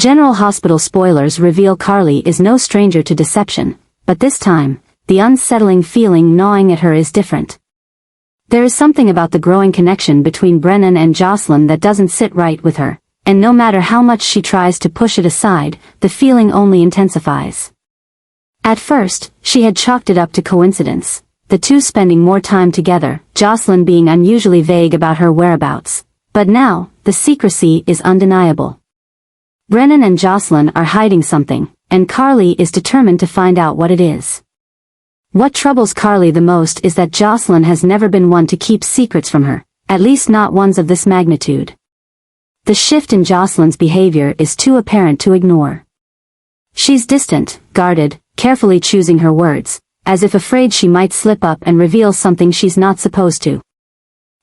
General Hospital spoilers reveal Carly is no stranger to deception, but this time, the unsettling feeling gnawing at her is different. There is something about the growing connection between Brennan and Jocelyn that doesn't sit right with her, and no matter how much she tries to push it aside, the feeling only intensifies. At first, she had chalked it up to coincidence, the two spending more time together, Jocelyn being unusually vague about her whereabouts. But now, the secrecy is undeniable. Brennan and Jocelyn are hiding something, and Carly is determined to find out what it is. What troubles Carly the most is that Jocelyn has never been one to keep secrets from her, at least not ones of this magnitude. The shift in Jocelyn's behavior is too apparent to ignore. She's distant, guarded, carefully choosing her words, as if afraid she might slip up and reveal something she's not supposed to.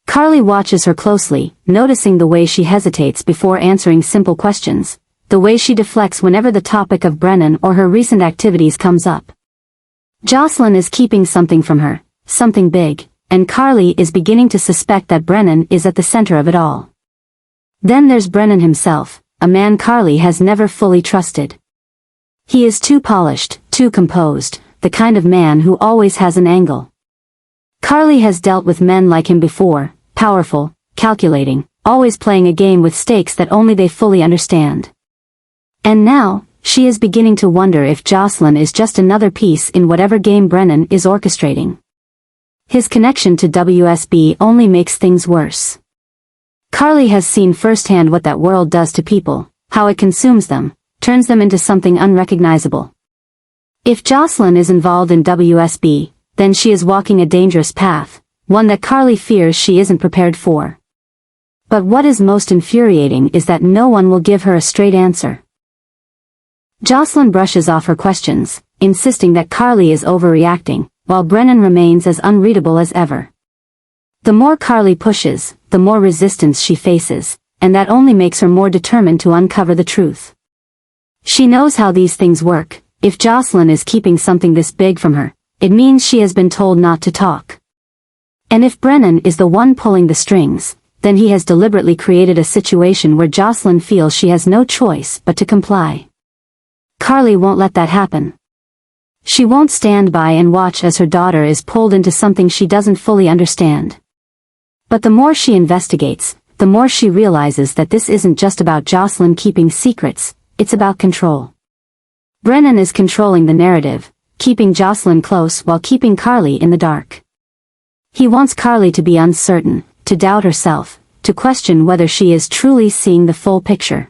Carly watches her closely, noticing the way she hesitates before answering simple questions, the way she deflects whenever the topic of Brennan or her recent activities comes up. Jocelyn is keeping something from her, something big, and Carly is beginning to suspect that Brennan is at the center of it all. Then there's Brennan himself, a man Carly has never fully trusted. He is too polished, too composed, the kind of man who always has an angle. Carly has dealt with men like him before, powerful, calculating, always playing a game with stakes that only they fully understand. And now, she is beginning to wonder if Jocelyn is just another piece in whatever game Brennan is orchestrating. His connection to WSB only makes things worse. Carly has seen firsthand what that world does to people, how it consumes them, turns them into something unrecognizable. If Jocelyn is involved in WSB, then she is walking a dangerous path, one that Carly fears she isn't prepared for. But what is most infuriating is that no one will give her a straight answer. Jocelyn brushes off her questions, insisting that Carly is overreacting, while Brennan remains as unreadable as ever. The more Carly pushes, the more resistance she faces, and that only makes her more determined to uncover the truth. She knows how these things work. If Jocelyn is keeping something this big from her, it means she has been told not to talk. And if Brennan is the one pulling the strings, then he has deliberately created a situation where Jocelyn feels she has no choice but to comply. Carly won't let that happen. She won't stand by and watch as her daughter is pulled into something she doesn't fully understand. But the more she investigates, the more she realizes that this isn't just about Jocelyn keeping secrets, it's about control. Brennan is controlling the narrative, keeping Jocelyn close while keeping Carly in the dark. He wants Carly to be uncertain, to doubt herself, to question whether she is truly seeing the full picture.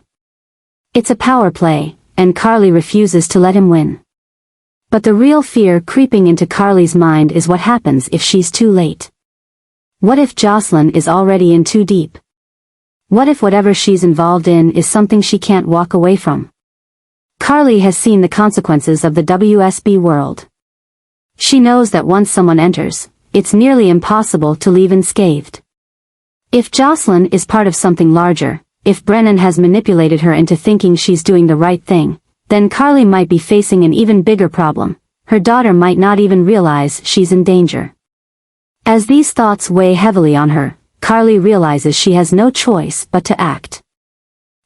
It's a power play, and Carly refuses to let him win. But the real fear creeping into Carly's mind is what happens if she's too late. What if Jocelyn is already in too deep? What if whatever she's involved in is something she can't walk away from? Carly has seen the consequences of the WSB world. She knows that once someone enters, it's nearly impossible to leave unscathed. If Jocelyn is part of something larger, if Brennan has manipulated her into thinking she's doing the right thing, then Carly might be facing an even bigger problem. Her daughter might not even realize she's in danger. As these thoughts weigh heavily on her, Carly realizes she has no choice but to act.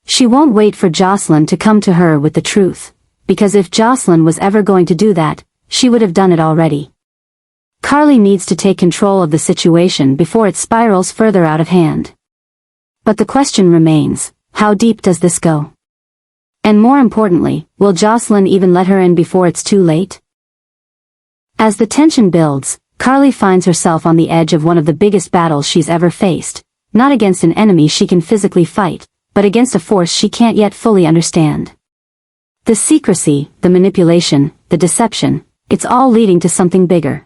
She won't wait for Jocelyn to come to her with the truth, because if Jocelyn was ever going to do that, she would have done it already. Carly needs to take control of the situation before it spirals further out of hand. But the question remains, how deep does this go? And more importantly, will Jocelyn even let her in before it's too late? As the tension builds, Carly finds herself on the edge of one of the biggest battles she's ever faced, not against an enemy she can physically fight, but against a force she can't yet fully understand. The secrecy, the manipulation, the deception, it's all leading to something bigger.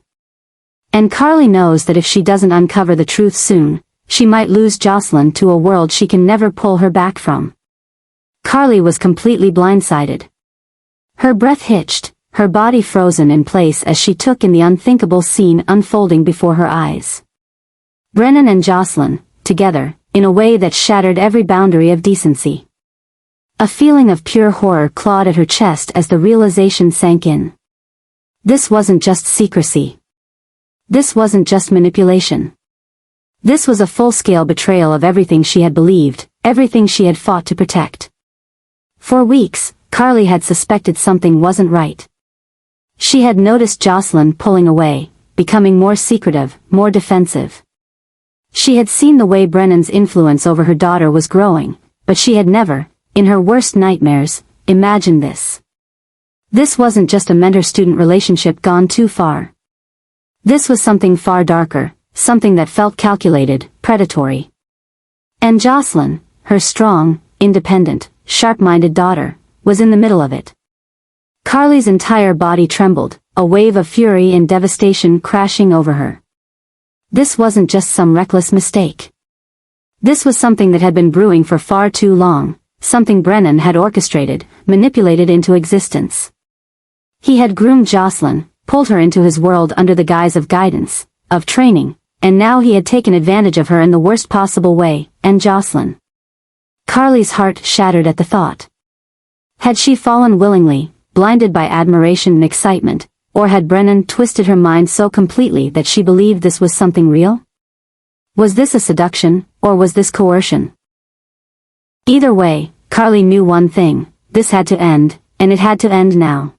And Carly knows that if she doesn't uncover the truth soon, she might lose Jocelyn to a world she can never pull her back from. Carly was completely blindsided. Her breath hitched, her body frozen in place as she took in the unthinkable scene unfolding before her eyes. Brennan and Jocelyn, together, in a way that shattered every boundary of decency. A feeling of pure horror clawed at her chest as the realization sank in. This wasn't just secrecy. This wasn't just manipulation. This was a full-scale betrayal of everything she had believed, everything she had fought to protect. For weeks, Carly had suspected something wasn't right. She had noticed Jocelyn pulling away, becoming more secretive, more defensive. She had seen the way Brennan's influence over her daughter was growing, but she had never, in her worst nightmares, imagined this. This wasn't just a mentor-student relationship gone too far. This was something far darker, something that felt calculated, predatory. And Jocelyn, her strong, independent, sharp-minded daughter, was in the middle of it. Carly's entire body trembled, a wave of fury and devastation crashing over her. This wasn't just some reckless mistake. This was something that had been brewing for far too long, something Brennan had orchestrated, manipulated into existence. He had groomed Jocelyn, pulled her into his world under the guise of guidance, of training, and now he had taken advantage of her in the worst possible way, and Jocelyn. Carly's heart shattered at the thought. Had she fallen willingly, blinded by admiration and excitement, or had Brennan twisted her mind so completely that she believed this was something real? Was this a seduction, or was this coercion? Either way, Carly knew one thing: this had to end, and it had to end now.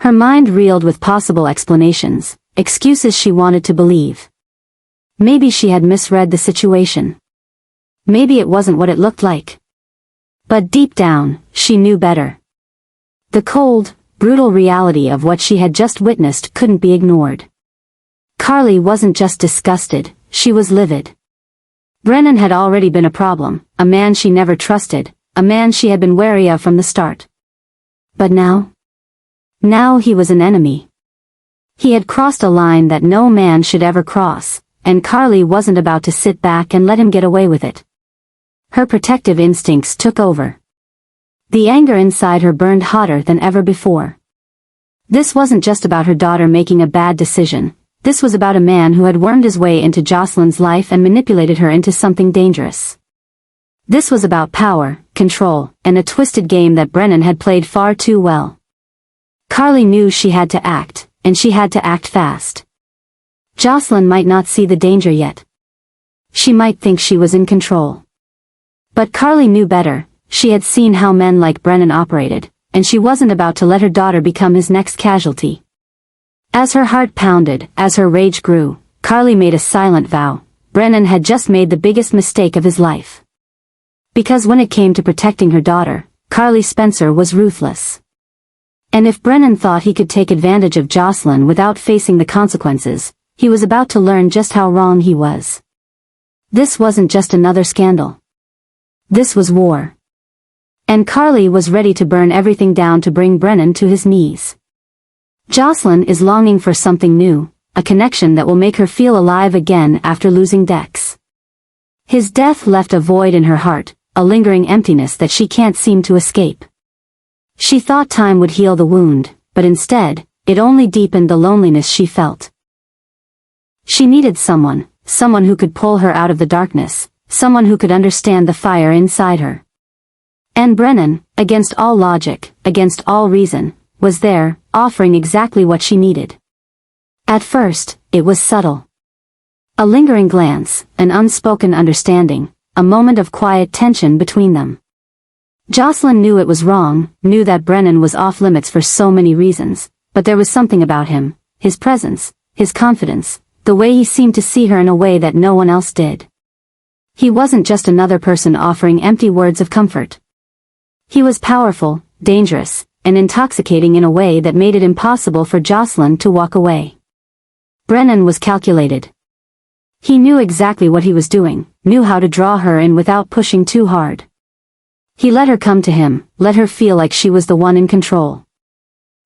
Her mind reeled with possible explanations, excuses she wanted to believe. Maybe she had misread the situation. Maybe it wasn't what it looked like. But deep down, she knew better. The cold, brutal reality of what she had just witnessed couldn't be ignored. Carly wasn't just disgusted, she was livid. Brennan had already been a problem, a man she never trusted, a man she had been wary of from the start. But now? Now he was an enemy. He had crossed a line that no man should ever cross, and Carly wasn't about to sit back and let him get away with it. Her protective instincts took over. The anger inside her burned hotter than ever before. This wasn't just about her daughter making a bad decision. This was about a man who had wormed his way into Jocelyn's life and manipulated her into something dangerous. This was about power, control, and a twisted game that Brennan had played far too well. Carly knew she had to act, and she had to act fast. Jocelyn might not see the danger yet. She might think she was in control. But Carly knew better. She had seen how men like Brennan operated, and she wasn't about to let her daughter become his next casualty. As her heart pounded, as her rage grew, Carly made a silent vow: Brennan had just made the biggest mistake of his life. Because when it came to protecting her daughter, Carly Spencer was ruthless. And if Brennan thought he could take advantage of Jocelyn without facing the consequences, he was about to learn just how wrong he was. This wasn't just another scandal. This was war. And Carly was ready to burn everything down to bring Brennan to his knees. Jocelyn is longing for something new, a connection that will make her feel alive again after losing Dex. His death left a void in her heart, a lingering emptiness that she can't seem to escape. She thought time would heal the wound, but instead, it only deepened the loneliness she felt. She needed someone who could pull her out of the darkness, someone who could understand the fire inside her. And Brennan, against all logic, against all reason, was there, offering exactly what she needed. At first, it was subtle. A lingering glance, an unspoken understanding, a moment of quiet tension between them. Jocelyn knew it was wrong, knew that Brennan was off limits for so many reasons, but there was something about him, his presence, his confidence, the way he seemed to see her in a way that no one else did. He wasn't just another person offering empty words of comfort. He was powerful, dangerous, and intoxicating in a way that made it impossible for Jocelyn to walk away. Brennan was calculated. He knew exactly what he was doing, knew how to draw her in without pushing too hard. He let her come to him, let her feel like she was the one in control.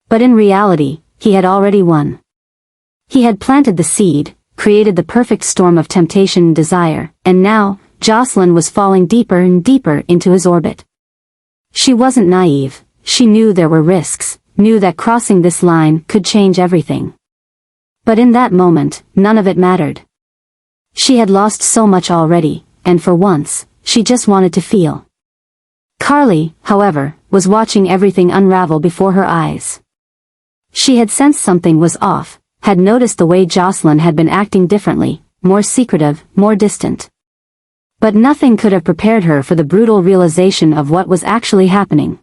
But in reality, he had already won. He had planted the seed, created the perfect storm of temptation and desire, and now, Jocelyn was falling deeper and deeper into his orbit. She wasn't naive, she knew there were risks, knew that crossing this line could change everything. But in that moment, none of it mattered. She had lost so much already, and for once, she just wanted to feel. Carly, however, was watching everything unravel before her eyes. She had sensed something was off, had noticed the way Jocelyn had been acting differently, more secretive, more distant. But nothing could have prepared her for the brutal realization of what was actually happening.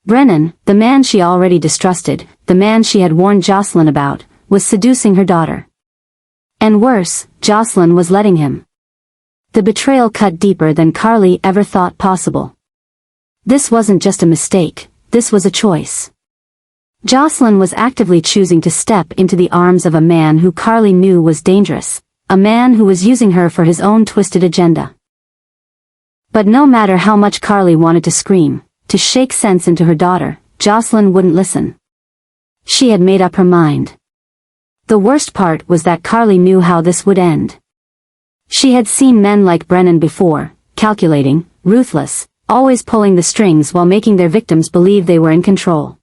Brennan, the man she already distrusted, the man she had warned Jocelyn about, was seducing her daughter. And worse, Jocelyn was letting him. The betrayal cut deeper than Carly ever thought possible. This wasn't just a mistake, this was a choice. Jocelyn was actively choosing to step into the arms of a man who Carly knew was dangerous, a man who was using her for his own twisted agenda. But no matter how much Carly wanted to scream, to shake sense into her daughter, Jocelyn wouldn't listen. She had made up her mind. The worst part was that Carly knew how this would end. She had seen men like Brennan before, calculating, ruthless, always pulling the strings while making their victims believe they were in control.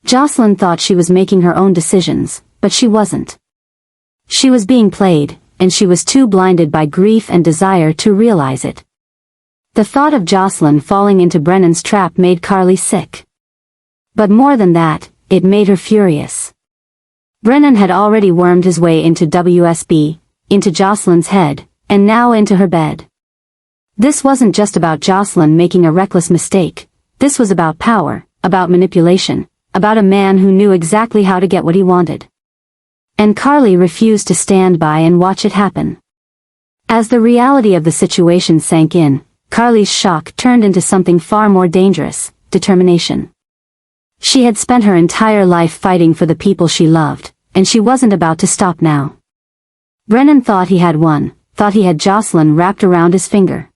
Jocelyn thought she was making her own decisions, but she wasn't. She was being played, and she was too blinded by grief and desire to realize it. The thought of Jocelyn falling into Brennan's trap made Carly sick. But more than that, it made her furious. Brennan had already wormed his way into WSB, into Jocelyn's head, and now into her bed. This wasn't just about Jocelyn making a reckless mistake, this was about power, about manipulation, about a man who knew exactly how to get what he wanted. And Carly refused to stand by and watch it happen. As the reality of the situation sank in, Carly's shock turned into something far more dangerous, determination. She had spent her entire life fighting for the people she loved, and she wasn't about to stop now. Brennan thought he had won, thought he had Jocelyn wrapped around his finger.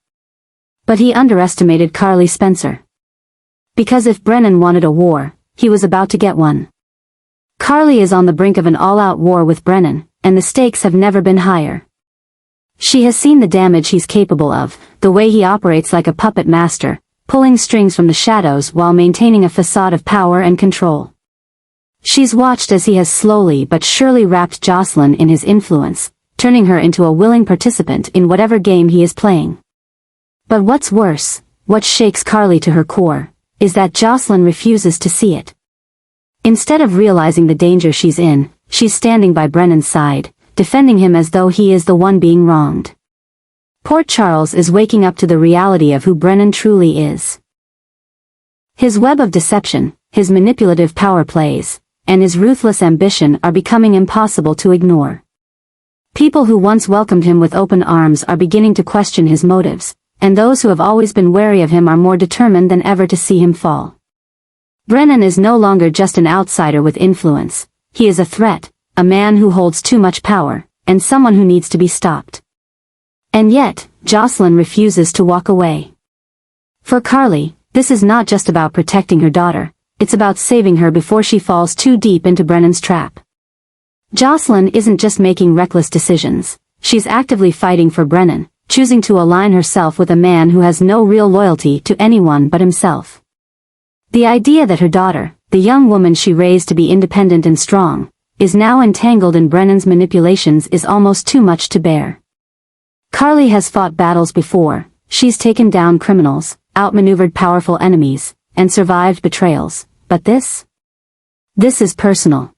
But he underestimated Carly Spencer. Because if Brennan wanted a war, he was about to get one. Carly is on the brink of an all-out war with Brennan, and the stakes have never been higher. She has seen the damage he's capable of, the way he operates like a puppet master, pulling strings from the shadows while maintaining a facade of power and control. She's watched as he has slowly but surely wrapped Jocelyn in his influence, turning her into a willing participant in whatever game he is playing. But what's worse, what shakes Carly to her core, is that Jocelyn refuses to see it. Instead of realizing the danger she's in, she's standing by Brennan's side, defending him as though he is the one being wronged. Port Charles is waking up to the reality of who Brennan truly is. His web of deception, his manipulative power plays, and his ruthless ambition are becoming impossible to ignore. People who once welcomed him with open arms are beginning to question his motives, and those who have always been wary of him are more determined than ever to see him fall. Brennan is no longer just an outsider with influence, he is a threat, a man who holds too much power, and someone who needs to be stopped. And yet, Jocelyn refuses to walk away. For Carly, this is not just about protecting her daughter, it's about saving her before she falls too deep into Brennan's trap. Jocelyn isn't just making reckless decisions, she's actively fighting for Brennan, choosing to align herself with a man who has no real loyalty to anyone but himself. The idea that her daughter, the young woman she raised to be independent and strong, is now entangled in Brennan's manipulations is almost too much to bear. Carly has fought battles before, she's taken down criminals, outmaneuvered powerful enemies, and survived betrayals, but this is personal.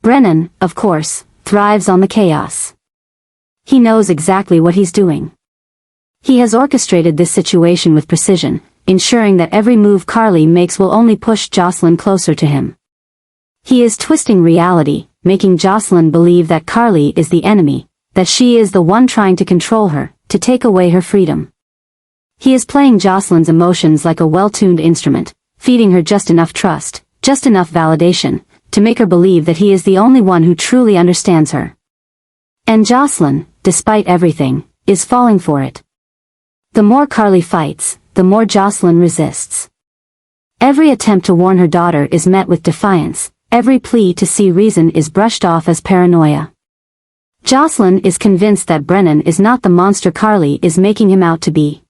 Brennan, of course, thrives on the chaos. He knows exactly what he's doing. He has orchestrated this situation with precision, ensuring that every move Carly makes will only push Jocelyn closer to him. He is twisting reality, making Jocelyn believe that Carly is the enemy, that she is the one trying to control her, to take away her freedom. He is playing Jocelyn's emotions like a well-tuned instrument, feeding her just enough trust, just enough validation, to make her believe that he is the only one who truly understands her. And Jocelyn, despite everything, is falling for it. The more Carly fights, the more Jocelyn resists. Every attempt to warn her daughter is met with defiance, every plea to see reason is brushed off as paranoia. Jocelyn is convinced that Brennan is not the monster Carly is making him out to be.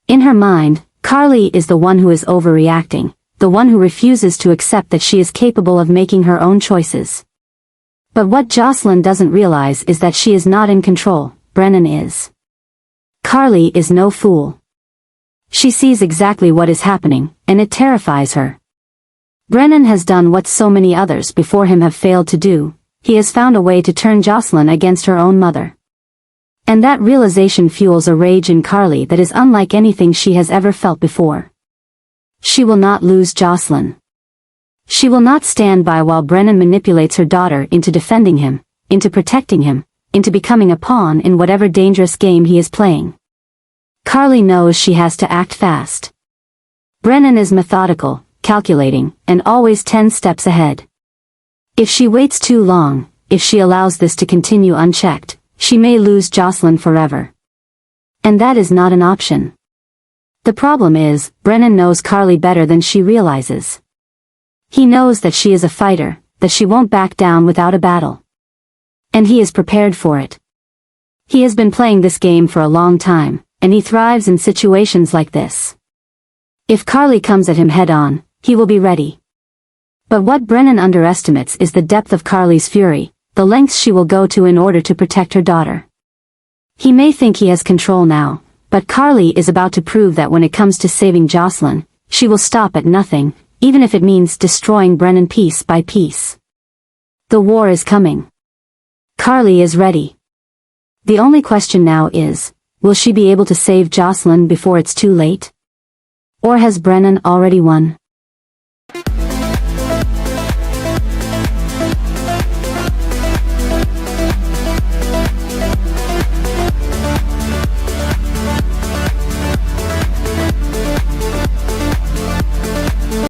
In her mind, Carly is the one who is overreacting, the one who refuses to accept that she is capable of making her own choices. But what Jocelyn doesn't realize is that she is not in control, Brennan is. Carly is no fool. She sees exactly what is happening, and it terrifies her. Brennan has done what so many others before him have failed to do, he has found a way to turn Jocelyn against her own mother. And that realization fuels a rage in Carly that is unlike anything she has ever felt before. She will not lose Jocelyn. She will not stand by while Brennan manipulates her daughter into defending him, into protecting him, into becoming a pawn in whatever dangerous game he is playing. Carly knows she has to act fast. Brennan is methodical, calculating, and always 10 steps ahead. If she waits too long, if she allows this to continue unchecked, she may lose Jocelyn forever. And that is not an option. The problem is, Brennan knows Carly better than she realizes. He knows that she is a fighter, that she won't back down without a battle. And he is prepared for it. He has been playing this game for a long time, and he thrives in situations like this. If Carly comes at him head-on, he will be ready. But what Brennan underestimates is the depth of Carly's fury, the lengths she will go to in order to protect her daughter. He may think he has control now, but Carly is about to prove that when it comes to saving Jocelyn, she will stop at nothing, even if it means destroying Brennan piece by piece. The war is coming. Carly is ready. The only question now is, will she be able to save Jocelyn before it's too late? Or has Brennan already won?